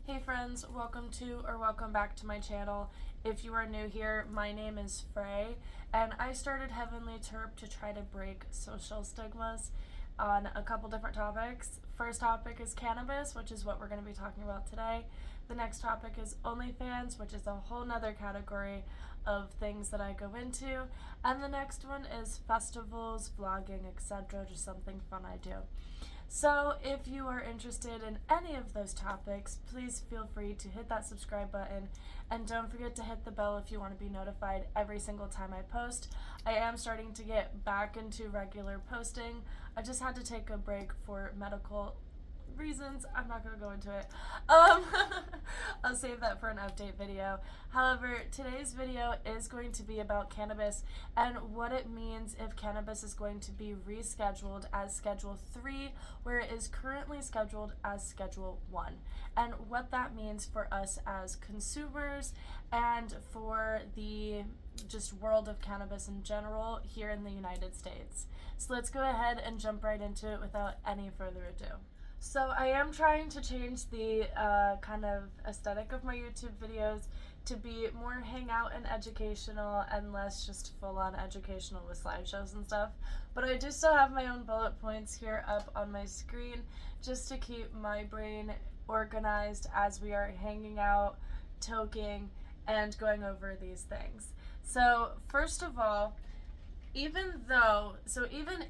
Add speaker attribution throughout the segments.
Speaker 1: Hey friends, welcome back to my channel. If you are new here, my name is Frey, and I started Heavenly Terp to try to break social stigmas on a couple different topics. First topic is cannabis, which is what we're going to be talking about today. The next topic is OnlyFans, which is a whole nother category of things that I go into. And the next one is festivals, vlogging, etc., just something fun I do. So if you are interested in any of those topics, please feel free to hit that subscribe button, and don't forget to hit the bell if you want to be notified every single time I post. I am starting to get back into regular posting. I just had to take a break for medical reasons. I'm not going to go into it. I'll save that for an update video. However, today's video is going to be about cannabis and what it means if cannabis is going to be rescheduled as Schedule 3, where it is currently scheduled as Schedule 1, and what that means for us as consumers and for the just world of cannabis in general here in the United States. So let's go ahead and jump right into it without any further ado. So I am trying to change the kind of aesthetic of my YouTube videos to be more hangout and educational and less just full-on educational with slideshows and stuff. But I do still have my own bullet points here up on my screen just to keep my brain organized as we are hanging out, toking, and going over these things. So first of all, even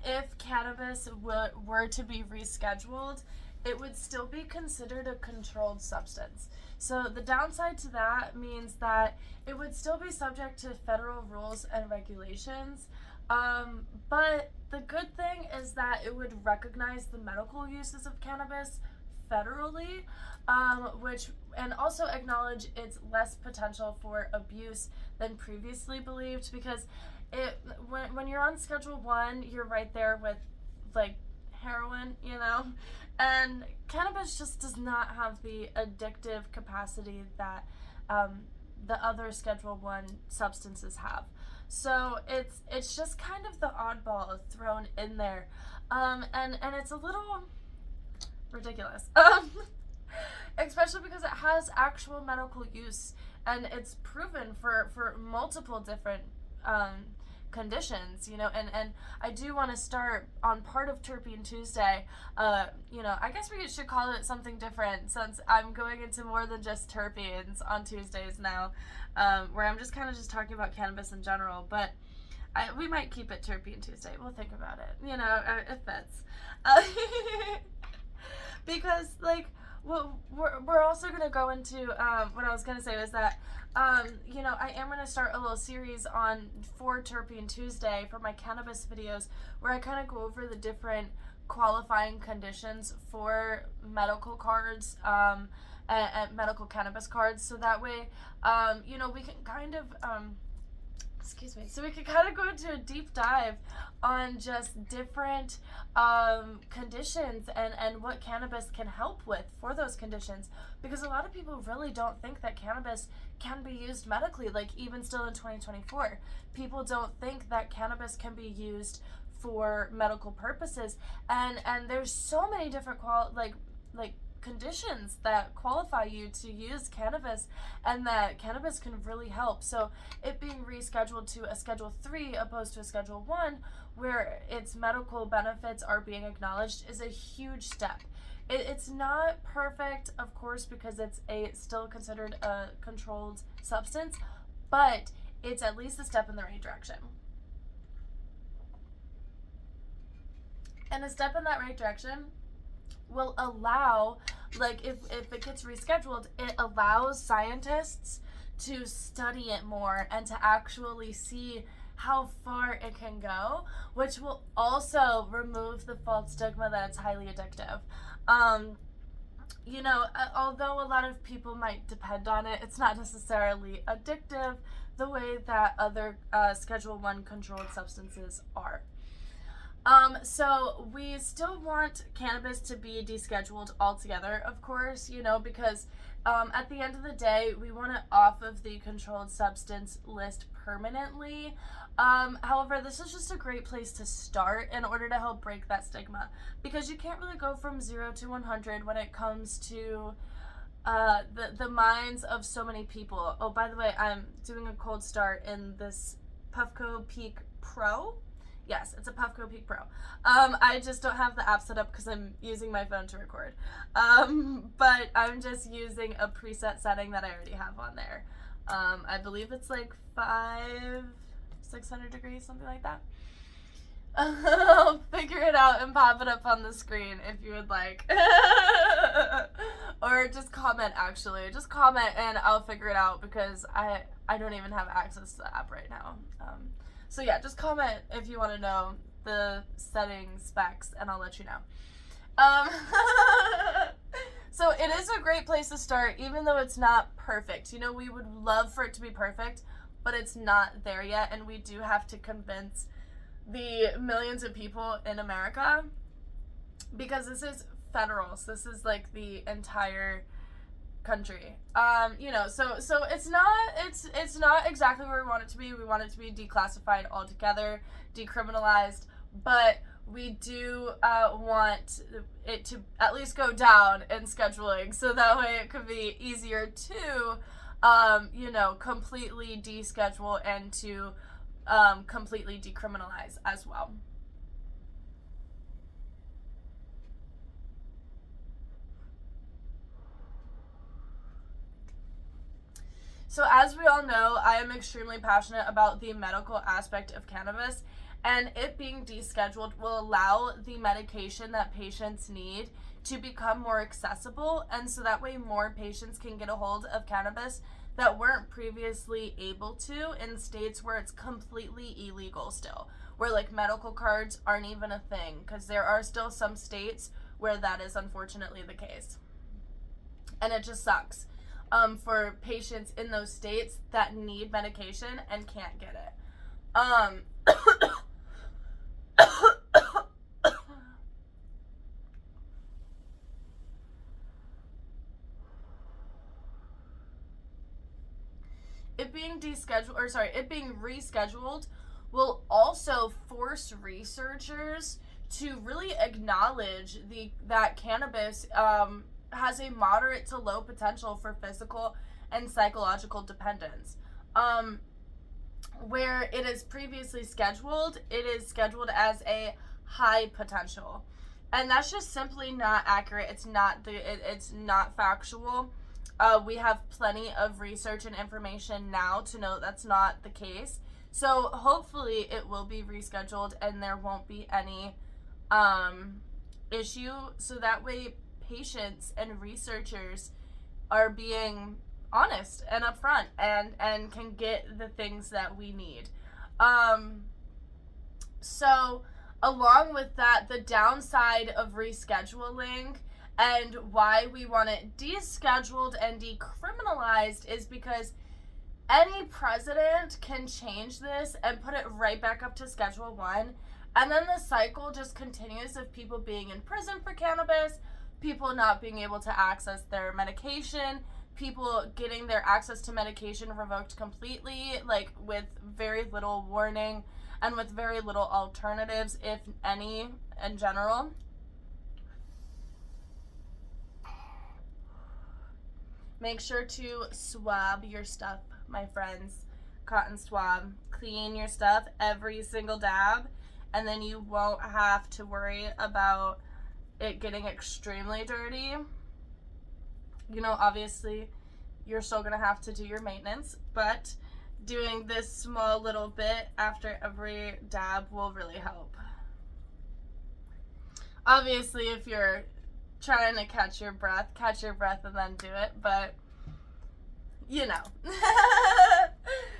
Speaker 1: if cannabis were to be rescheduled, it would still be considered a controlled substance. So the downside to that means that it would still be subject to federal rules and regulations. But the good thing is that it would recognize the medical uses of cannabis federally, and also acknowledge its less potential for abuse than previously believed, because when you're on Schedule 1, you're right there with like heroin, and cannabis just does not have the addictive capacity that the other Schedule 1 substances have. So it's just kind of the oddball thrown in there, and it's a little ridiculous, especially because it has actual medical use and it's proven for multiple different conditions, and I do want to start on part of Terpene Tuesday. I guess we should call it something different, since I'm going into more than just terpenes on Tuesdays now, where I'm just kind of just talking about cannabis in general, but we might keep it Terpene Tuesday. We'll think about it, it fits. Because we're also going to go into, what I was going to say was that, I am going to start a little series for Terpene Tuesday for my cannabis videos, where I kind of go over the different qualifying conditions for medical cards, and medical cannabis cards, so that way, we can kind of, so we could kind of go into a deep dive on just different conditions and what cannabis can help with for those conditions, because a lot of people really don't think that cannabis can be used medically. Like, even still in 2024, people don't think that cannabis can be used for medical purposes, and there's so many different conditions that qualify you to use cannabis, and that cannabis can really help. So it being rescheduled to a Schedule 3 opposed to a Schedule 1, where its medical benefits are being acknowledged, is a huge step. It's not perfect, of course, because it's still considered a controlled substance, but it's at least a step in the right direction. And a step in that right direction will allow, if it gets rescheduled, it allows scientists to study it more and to actually see how far it can go, which will also remove the false stigma that it's highly addictive. Although a lot of people might depend on it, it's not necessarily addictive the way that other Schedule 1 controlled substances are. So we still want cannabis to be descheduled altogether, of course, because at the end of the day, we want it off of the controlled substance list permanently. However, this is just a great place to start in order to help break that stigma, because you can't really go from 0 to 100 when it comes to the minds of so many people. Oh, by the way, I'm doing a cold start in this Puffco Peak Pro. Yes, it's a Puffco Peak Pro. I just don't have the app set up because I'm using my phone to record. But I'm just using a preset setting that I already have on there. I believe it's like 600 degrees, something like that. I'll figure it out and pop it up on the screen if you would like. Or just comment, actually. Just comment and I'll figure it out because I don't even have access to the app right now. So yeah, just comment if you want to know the settings specs and I'll let you know. So it is a great place to start, even though it's not perfect. You know, we would love for it to be perfect, but it's not there yet, and we do have to convince the millions of people in America, because this is federal, so this is like the entire country. You know, so it's not exactly where we want it to be. We want it to be declassified altogether, decriminalized, but we do want it to at least go down in scheduling, so that way it could be easier to you know, completely deschedule and to completely decriminalize as well. So as we all know, I am extremely passionate about the medical aspect of cannabis, and it being descheduled will allow the medication that patients need to become more accessible, and so that way more patients can get a hold of cannabis that weren't previously able to in states where it's completely illegal still, where like medical cards aren't even a thing, because there are still some states where that is unfortunately the case. And it just sucks for patients in those states that need medication and can't get it. It being rescheduled will also force researchers to really acknowledge that cannabis has a moderate to low potential for physical and psychological dependence. Where it is previously scheduled, it is scheduled as a high potential. And that's just simply not accurate. It's not factual. We have plenty of research and information now to know that's not the case. So hopefully it will be rescheduled and there won't be any issue. So that way patients and researchers are being honest and upfront and can get the things that we need. So along with that, the downside of rescheduling and why we want it descheduled and decriminalized is because any president can change this and put it right back up to Schedule 1. And then the cycle just continues of people being in prison for cannabis, people not being able to access their medication, people getting their access to medication revoked completely, like with very little warning and with very little alternatives, if any, in general. Make sure to swab your stuff, my friends. Cotton swab. Clean your stuff every single dab, and then you won't have to worry about it getting extremely dirty. You know, obviously, you're still going to have to do your maintenance, but doing this small little bit after every dab will really help. Obviously, if you're trying to catch your breath and then do it, but you know.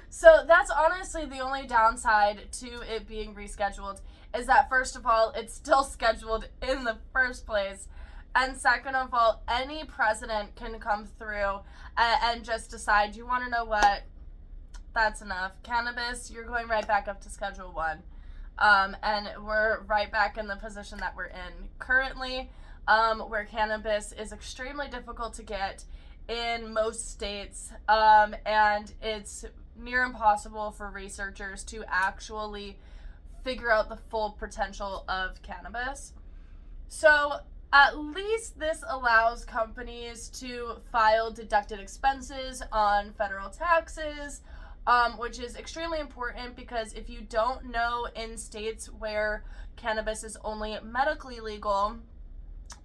Speaker 1: So that's honestly the only downside to it being rescheduled, is that first of all, it's still scheduled in the first place, and second of all, any president can come through and just decide, you want to know what, that's enough. Cannabis, you're going right back up to Schedule 1. And we're right back in the position that we're in currently, where cannabis is extremely difficult to get in most states, and it's near impossible for researchers to actually figure out the full potential of cannabis. So At least this allows companies to file deducted expenses on federal taxes, which is extremely important because if you don't know, in states where cannabis is only medically legal,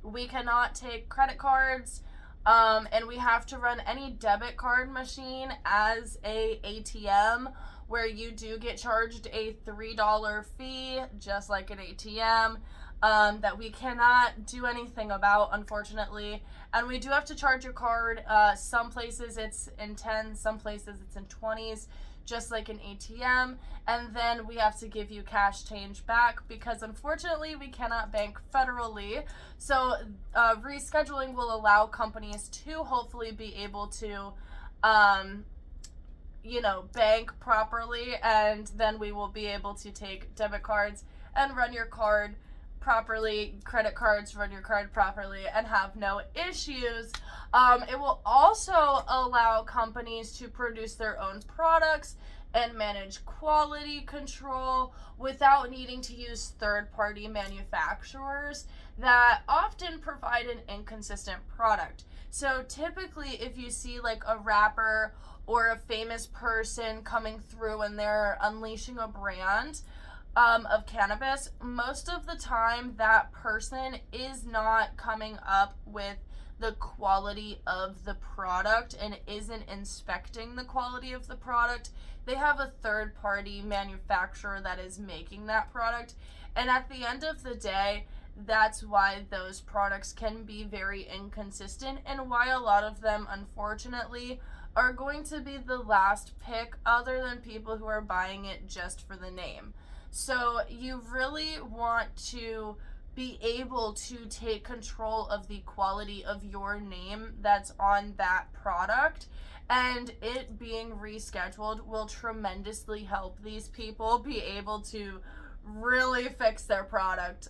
Speaker 1: we cannot take credit cards, and we have to run any debit card machine as a ATM, where you do get charged a $3 fee, just like an ATM, that we cannot do anything about, unfortunately. And we do have to charge your card. Some places it's in 10s, some places it's in 20s, just like an ATM. And then we have to give you cash change back because unfortunately we cannot bank federally. So rescheduling will allow companies to hopefully be able to bank properly, and then we will be able to take debit cards and run your card properly, credit cards, run your card properly, and have no issues. It will also allow companies to produce their own products and manage quality control without needing to use third-party manufacturers that often provide an inconsistent product. So typically, if you see like a rapper or a famous person coming through and they're unleashing a brand of cannabis, most of the time that person is not coming up with the quality of the product and isn't inspecting the quality of the product. They have a third-party manufacturer that is making that product, and at the end of the day, that's why those products can be very inconsistent and why a lot of them, unfortunately, are going to be the last pick other than people who are buying it just for the name. So you really want to be able to take control of the quality of your name that's on that product, and it being rescheduled will tremendously help these people be able to really fix their product.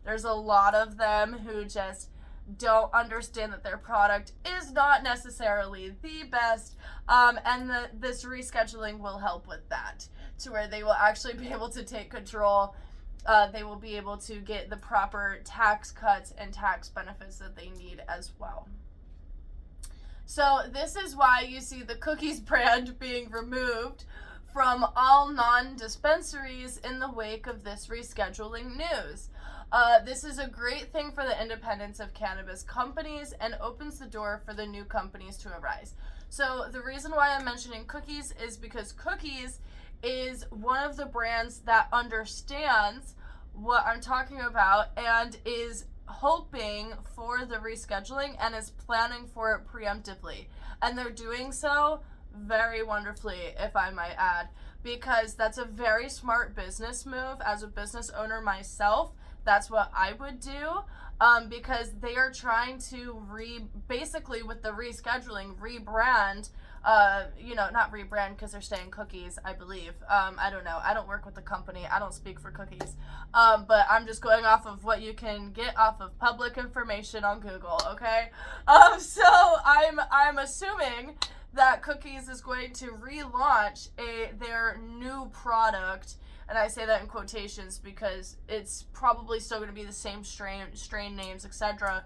Speaker 1: There's a lot of them who just don't understand that their product is not necessarily the best, and this rescheduling will help with that, to where they will actually be able to take control. They will be able to get the proper tax cuts and tax benefits that they need as well. So this is why you see the Cookies brand being removed from all non-dispensaries in the wake of this rescheduling news. This is a great thing for the independence of cannabis companies and opens the door for the new companies to arise. So the reason why I'm mentioning Cookies is because Cookies is one of the brands that understands what I'm talking about and is hoping for the rescheduling and is planning for it preemptively. And they're doing so very wonderfully, if I might add, because that's a very smart business move. As a business owner myself, that's what I would do, because they are trying to basically with the rescheduling, rebrand, not rebrand because they're staying Cookies, I believe. I don't know. I don't work with the company. I don't speak for Cookies. But I'm just going off of what you can get off of public information on Google, okay? So I'm assuming that Cookies is going to relaunch their new product, and I say that in quotations because it's probably still going to be the same strain names, etc.,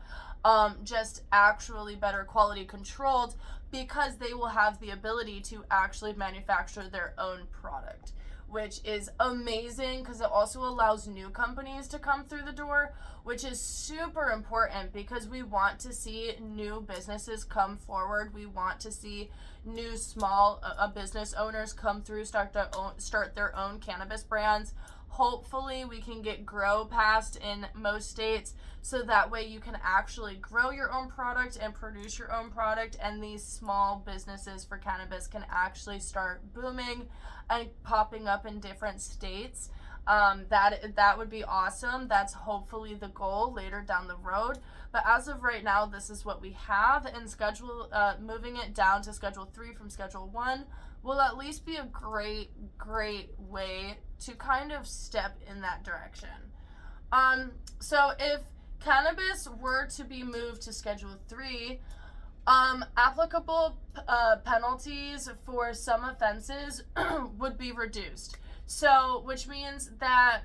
Speaker 1: just actually better quality controlled, because they will have the ability to actually manufacture their own product, which is amazing because it also allows new companies to come through the door, which is super important because we want to see new businesses come forward. We want to see new small business owners come through, start their own cannabis brands. Hopefully we can get grow past in most states, so that way you can actually grow your own product and produce your own product, and these small businesses for cannabis can actually start booming and popping up in different states. That would be awesome. That's hopefully the goal later down the road. But as of right now, this is what we have, and moving it down to Schedule 3 from Schedule 1 will at least be a great way to kind of step in that direction. So if cannabis were to be moved to Schedule 3, applicable penalties for some offenses would be reduced. So, which means that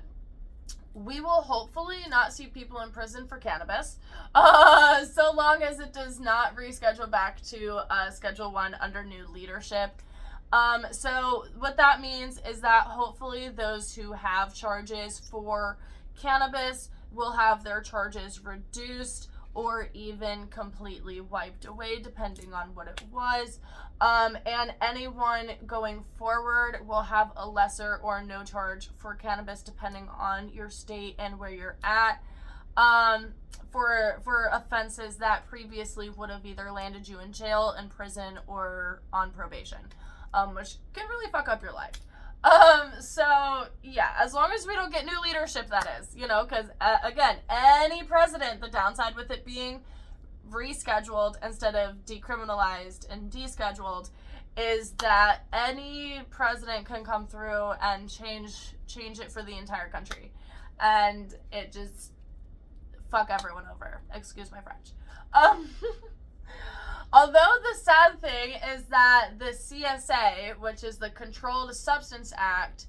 Speaker 1: we will hopefully not see people in prison for cannabis, so long as it does not reschedule back to Schedule 1 under new leadership. So what that means is that hopefully those who have charges for cannabis will have their charges reduced or even completely wiped away, depending on what it was. And anyone going forward will have a lesser or no charge for cannabis, depending on your state and where you're at, for offenses that previously would have either landed you in jail, in prison, or on probation, which can really fuck up your life. So yeah, as long as we don't get new leadership, that is, you know, because again, any president, the downside with it being rescheduled instead of decriminalized and descheduled is that any president can come through and change it for the entire country, and it just fuck everyone over. Excuse my French. Although the sad thing is that the CSA, which is the Controlled Substance Act,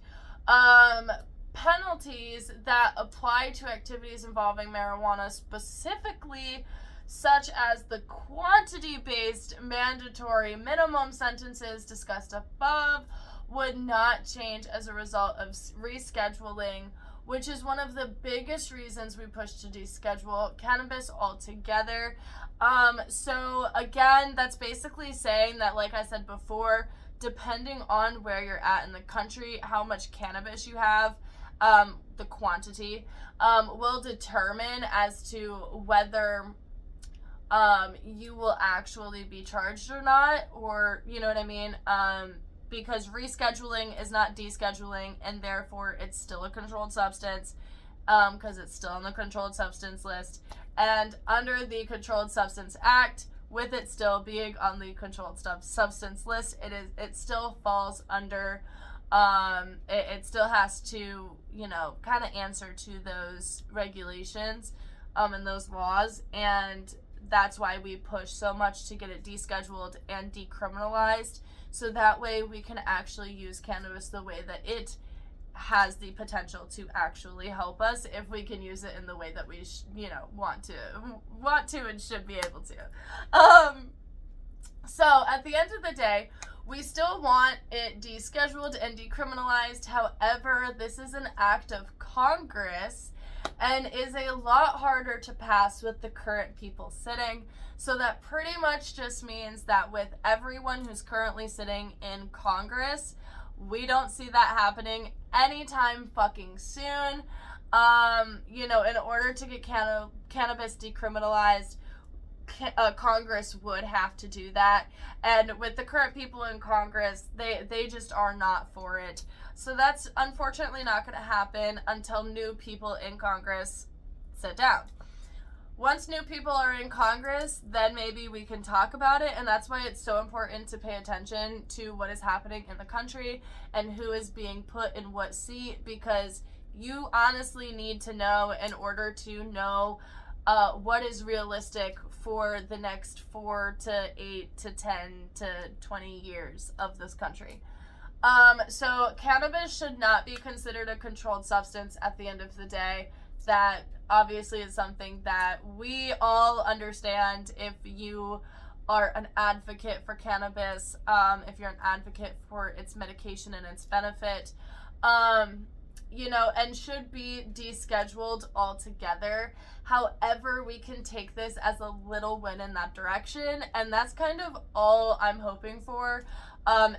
Speaker 1: penalties that apply to activities involving marijuana specifically, such as the quantity-based mandatory minimum sentences discussed above, would not change as a result of rescheduling, which is one of the biggest reasons we push to deschedule cannabis altogether. So again, that's basically saying that, like I said before, depending on where you're at in the country, how much cannabis you have, the quantity, will determine as to whether you will actually be charged or not, or, you know what I mean? Because rescheduling is not descheduling, and therefore it's still a controlled substance, because it's still on the controlled substance list. And under the Controlled Substance Act, with it still being on the controlled substance list, it still falls under, it still has to, you know, kind of answer to those regulations, and those laws, and that's why we push so much to get it descheduled and decriminalized, so that way we can actually use cannabis the way that it has the potential to actually help us, if we can use it in the way that we want to and should be able to. So at the end of the day, we still want it descheduled and decriminalized. However, this is an act of Congress and is a lot harder to pass with the current people sitting. So that pretty much just means that with everyone who's currently sitting in Congress, we don't see that happening anytime fucking soon. You know, in order to get cannabis decriminalized, Congress would have to do that. And with the current people in Congress, they just are not for it. So that's unfortunately not going to happen until new people in Congress sit down. Once new people are in Congress, then maybe we can talk about it, and that's why it's so important to pay attention to what is happening in the country and who is being put in what seat, because you honestly need to know in order to know what is realistic for the next 4 to 8 to 10 to 20 years of this country. So cannabis should not be considered a controlled substance at the end of the day. That obviously is something that we all understand if you are an advocate for cannabis, if you're an advocate for its medication and its benefit, you know, and should be descheduled altogether. However, we can take this as a little win in that direction, and that's kind of all I'm hoping for,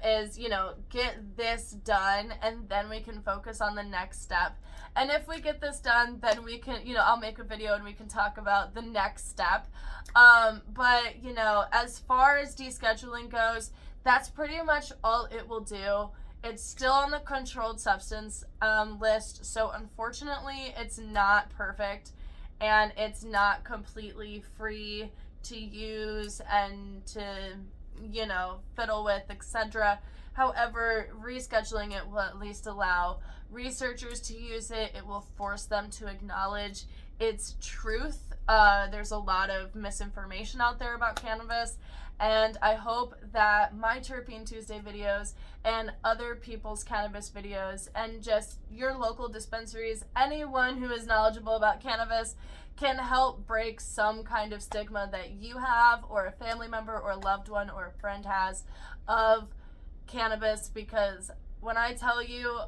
Speaker 1: is, you know, get this done, and then we can focus on the next step. And if we get this done, then we can, you know, I'll make a video and we can talk about the next step. But, you know, as far as descheduling goes, that's pretty much all it will do. It's still on the controlled substance list, so unfortunately it's not perfect, and it's not completely free to use and to, you know, fiddle with, etc. However, rescheduling it will at least allow researchers to use it. It will force them to acknowledge its truth There's a lot of misinformation out there about cannabis, and I hope that my Terpene Tuesday videos and other people's cannabis videos and just your local dispensaries, anyone who is knowledgeable about cannabis, can help break some kind of stigma that you have or a family member or a loved one or a friend has of cannabis. Because when I tell you,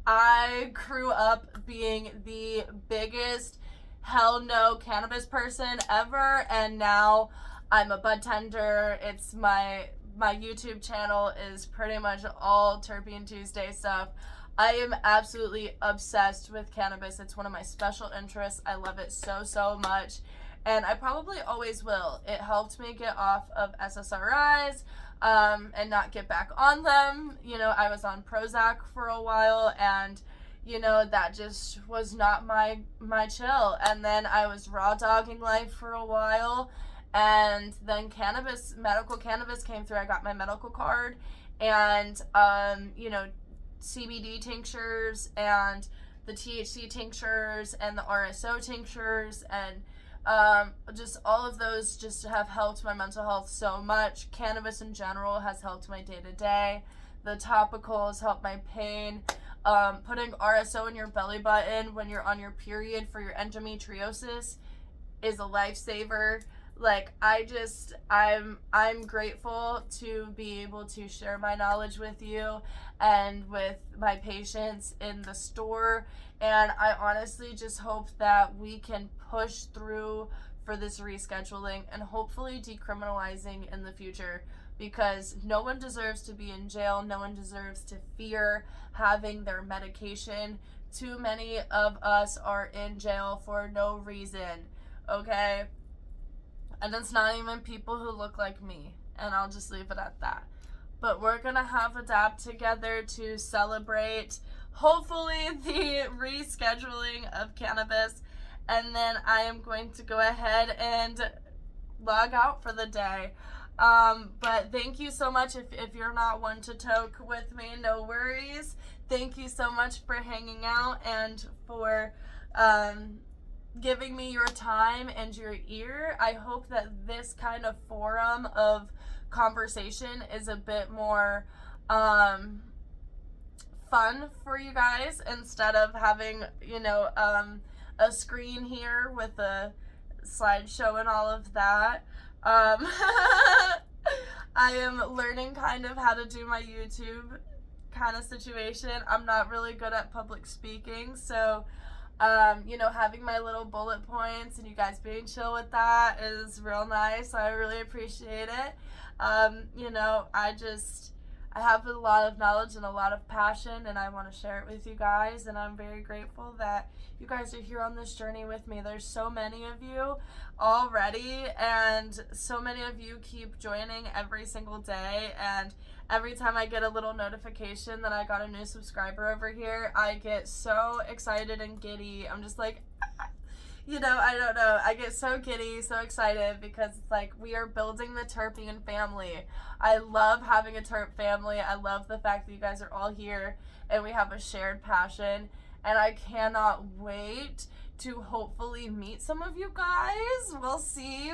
Speaker 1: I grew up being the biggest hell no cannabis person ever, and now I'm a bud tender. It's my YouTube channel is pretty much all Terpene Tuesday stuff. I am absolutely obsessed with cannabis. It's one of my special interests. I love it so much, and I probably always will. It helped me get off of SSRIs and not get back on them. You know, I was on Prozac for a while, and you know, that just was not my chill. And then I was raw dogging life for a while, and then medical cannabis came through. I got my medical card, and you know, CBD tinctures and the THC tinctures and the RSO tinctures, and just all of those just have helped my mental health so much. Cannabis in general has helped my day-to-day. The topicals help my pain. Putting RSO in your belly button when you're on your period for your endometriosis is a lifesaver. Like, I'm grateful to be able to share my knowledge with you and with my patients in the store. And I honestly just hope that we can push through for this rescheduling and hopefully decriminalizing in the future, because no one deserves to be in jail. No one deserves to fear having their medication. Too many of us are in jail for no reason, okay? And it's not even people who look like me, and I'll just leave it at that. But we're gonna have a dab together to celebrate, hopefully, the rescheduling of cannabis, and then I am going to go ahead and log out for the day. But thank you so much. If you're not one to toke with me, no worries. Thank you so much for hanging out and for giving me your time and your ear. I hope that this kind of forum of conversation is a bit more fun for you guys, instead of having, you know, a screen here with a slideshow and all of that. I am learning kind of how to do my YouTube kind of situation. I'm not really good at public speaking, so you know, having my little bullet points and you guys being chill with that is real nice. I really appreciate it. You know, I have a lot of knowledge and a lot of passion, and I want to share it with you guys, and I'm very grateful that you guys are here on this journey with me. There's so many of you already, and so many of you keep joining every single day, and every time I get a little notification that I got a new subscriber over here, I get so excited and giddy. I'm just like, you know, I don't know. I get so giddy, so excited, because it's like we are building the Terpene family. I love having a Terp family. I love the fact that you guys are all here and we have a shared passion. And I cannot wait to hopefully meet some of you guys. We'll see.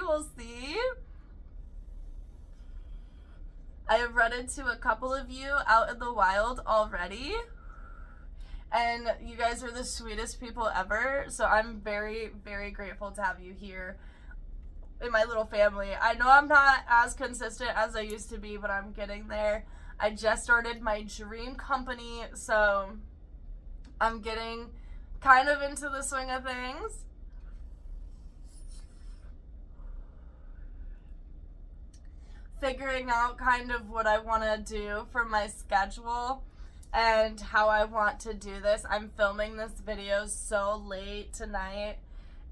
Speaker 1: I have run into a couple of you out in the wild already, and you guys are the sweetest people ever, so I'm very, very grateful to have you here in my little family. I know I'm not as consistent as I used to be, but I'm getting there. I just started my dream company, so I'm getting kind of into the swing of things. Figuring out kind of what I want to do for my schedule and how I want to do this. I'm filming this video so late tonight.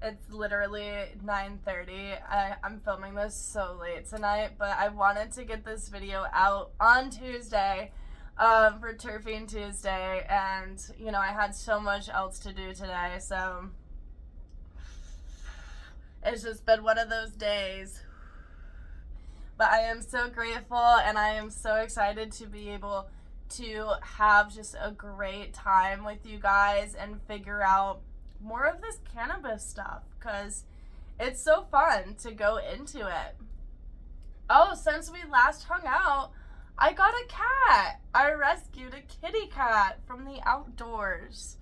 Speaker 1: It's literally 9:30. I'm filming this so late tonight, but I wanted to get this video out on Tuesday for Terpene Tuesday, and you know, I had so much else to do today, so it's just been one of those days. But I am so grateful, and I am so excited to be able to have just a great time with you guys and figure out more of this cannabis stuff, because It's so fun to go into it. Oh, since we last hung out, I got a cat. I rescued a kitty cat from the outdoors.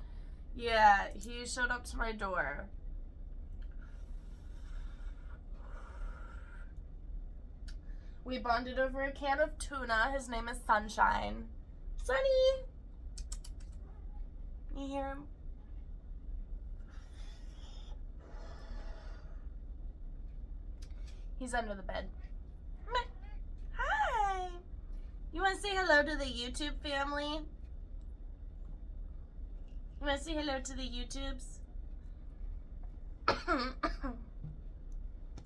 Speaker 1: Yeah, he showed up to my door. We bonded over a can of tuna. His name is Sunshine. Sunny! You hear him? He's under the bed. Hi! You want to say hello to the YouTube family? You want to say hello to the YouTubes?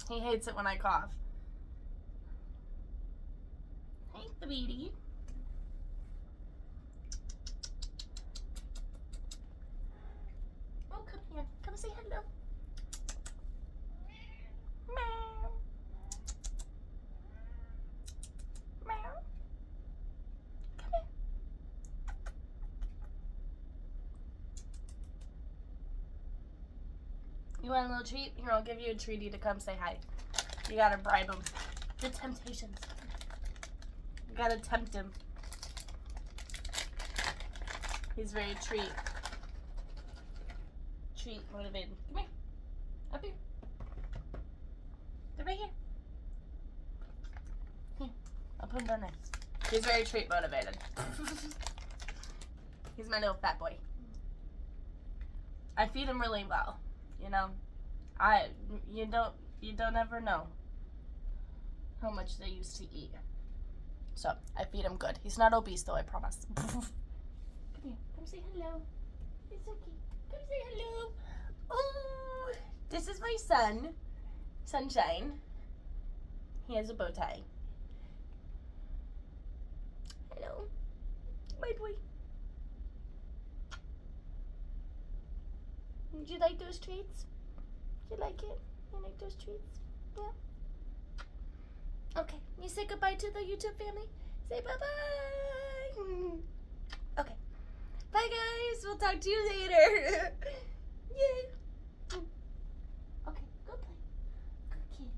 Speaker 1: He hates it when I cough. Hey, sweetie. Oh, come here. Come say hello. Meow. Meow. Come here. You want a little treat? Here, I'll give you a treaty to come say hi. You gotta bribe him. The temptations. You gotta tempt him. He's very treat motivated. Come here. Up here. They're right here. Here. I'll put him down there. He's very treat motivated. He's my little fat boy. I feed him really well. You know, you don't ever know how much they used to eat. So I feed him good. He's not obese though, I promise. Come here, come say hello. It's okay. Come say hello. Oh, this is my son, Sunshine. He has a bow tie. Hello, my boy. Did you like those treats? Did you like it? You like those treats? Yeah? Okay, you say goodbye to the YouTube family? Say bye-bye! Okay. Bye, guys! We'll talk to you later! Yay! Okay, go play. Good kid.